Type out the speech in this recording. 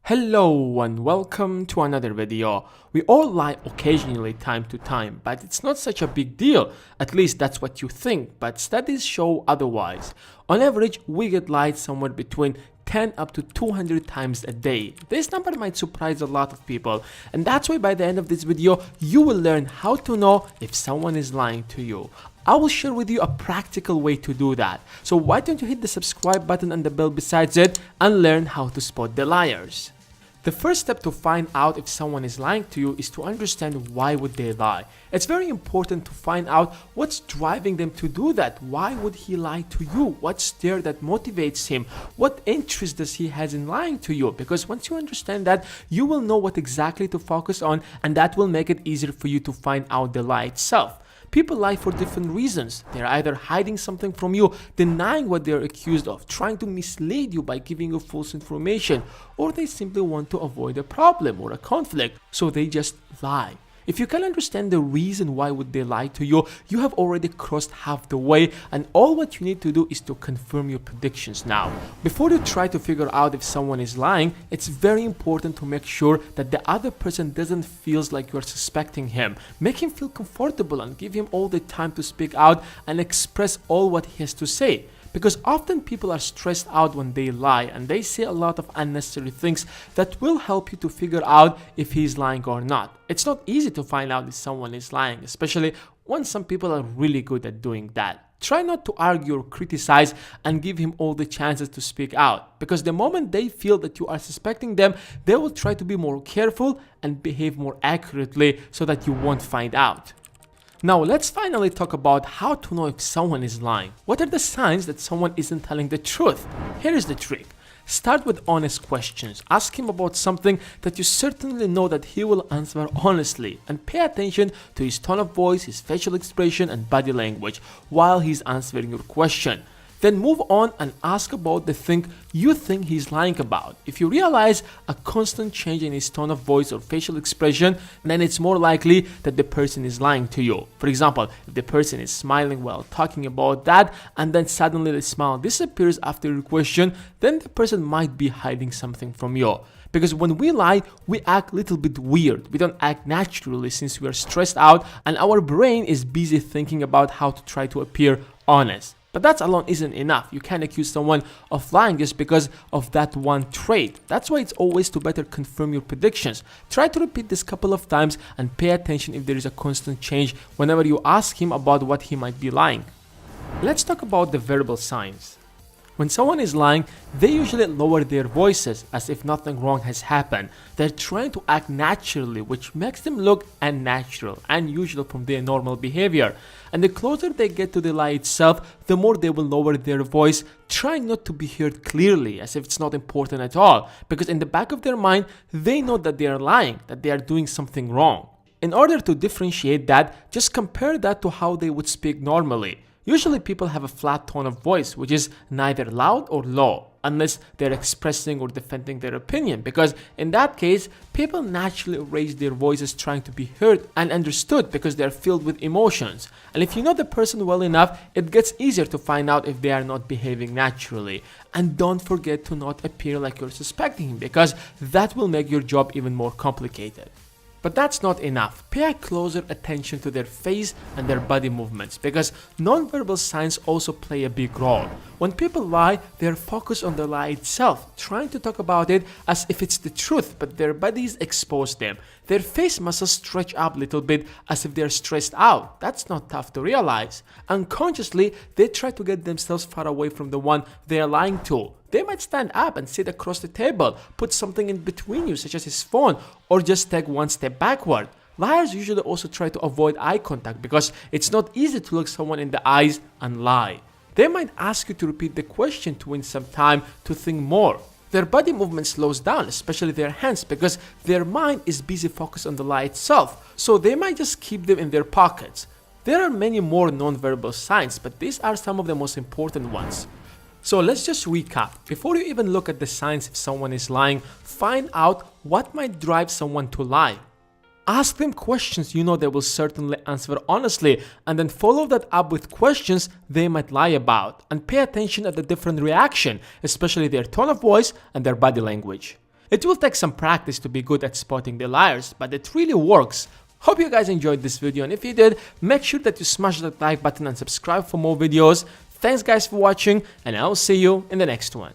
Hello and welcome to another video. We all lie occasionally time to time, but it's not such a big deal. At least that's what you think, but studies show otherwise. On average, we get lied somewhere between 10 up to 200 times a day. This number might surprise a lot of people, and that's why by the end of this video, you will learn how to know if someone is lying to you. I will share with you a practical way to do that. So why don't you hit the subscribe button and the bell besides it and learn how to spot the liars. The first step to find out if someone is lying to you is to understand why would they lie. It's very important to find out what's driving them to do that. Why would he lie to you? What's there that motivates him? What interest does he has in lying to you? Because once you understand that, you will know what exactly to focus on, and that will make it easier for you to find out the lie itself. People lie for different reasons. They're either hiding something from you, denying what they're accused of, trying to mislead you by giving you false information, or they simply want to avoid a problem or a conflict, so they just lie. If you can understand the reason why would they lie to you, you have already crossed half the way, and all what you need to do is to confirm your predictions now. Before you try to figure out if someone is lying, it's very important to make sure that the other person doesn't feel like you're suspecting him. Make him feel comfortable and give him all the time to speak out and express all what he has to say. Because often people are stressed out when they lie, and they say a lot of unnecessary things that will help you to figure out if he is lying or not. It's not easy to find out if someone is lying, especially when some people are really good at doing that. Try not to argue or criticize and give him all the chances to speak out, because the moment they feel that you are suspecting them, they will try to be more careful and behave more accurately so that you won't find out. Now let's finally talk about how to know if someone is lying. What are the signs that someone isn't telling the truth? Here is the trick. Start with honest questions. Ask him about something that you certainly know that he will answer honestly, and pay attention to his tone of voice, his facial expression and body language while he's answering your question. Then move on and ask about the thing you think he's lying about. If you realize a constant change in his tone of voice or facial expression, then it's more likely that the person is lying to you. For example, if the person is smiling while talking about that, and then suddenly the smile disappears after your question, then the person might be hiding something from you. Because when we lie, we act a little bit weird. We don't act naturally since we are stressed out and our brain is busy thinking about how to try to appear honest. But that alone isn't enough. You can't accuse someone of lying just because of that one trait. That's why it's always to better confirm your predictions. Try to repeat this couple of times and pay attention if there is a constant change whenever you ask him about what he might be lying. Let's talk about the verbal signs. When someone is lying, they usually lower their voices as if nothing wrong has happened. They're trying to act naturally, which makes them look unnatural, unusual from their normal behavior. And the closer they get to the lie itself, the more they will lower their voice, trying not to be heard clearly, as if it's not important at all. Because in the back of their mind, they know that they are lying, that they are doing something wrong. In order to differentiate that, just compare that to how they would speak normally. Usually people have a flat tone of voice, which is neither loud or low, unless they're expressing or defending their opinion, because in that case, people naturally raise their voices trying to be heard and understood because they're filled with emotions. And if you know the person well enough, it gets easier to find out if they are not behaving naturally. And don't forget to not appear like you're suspecting him, because that will make your job even more complicated. But that's not enough. Pay closer attention to their face and their body movements, because nonverbal signs also play a big role. When people lie, they're focused on the lie itself, trying to talk about it as if it's the truth, but their bodies expose them. Their face muscles stretch up a little bit as if they're stressed out. That's not tough to realize. Unconsciously, they try to get themselves far away from the one they're lying to. They might stand up and sit across the table, put something in between you such as his phone, or just take one step backward. Liars usually also try to avoid eye contact because it's not easy to look someone in the eyes and lie. They might ask you to repeat the question to win some time to think more. Their body movement slows down, especially their hands, because their mind is busy focused on the lie itself, so they might just keep them in their pockets. There are many more non-verbal signs, but these are some of the most important ones. So let's just recap. Before you even look at the signs if someone is lying, find out what might drive someone to lie. Ask them questions you know they will certainly answer honestly, and then follow that up with questions they might lie about, and pay attention at the different reaction, especially their tone of voice and their body language. It will take some practice to be good at spotting the liars, but it really works. Hope you guys enjoyed this video, and if you did, make sure that you smash that like button and subscribe for more videos. Thanks guys for watching, and I'll see you in the next one.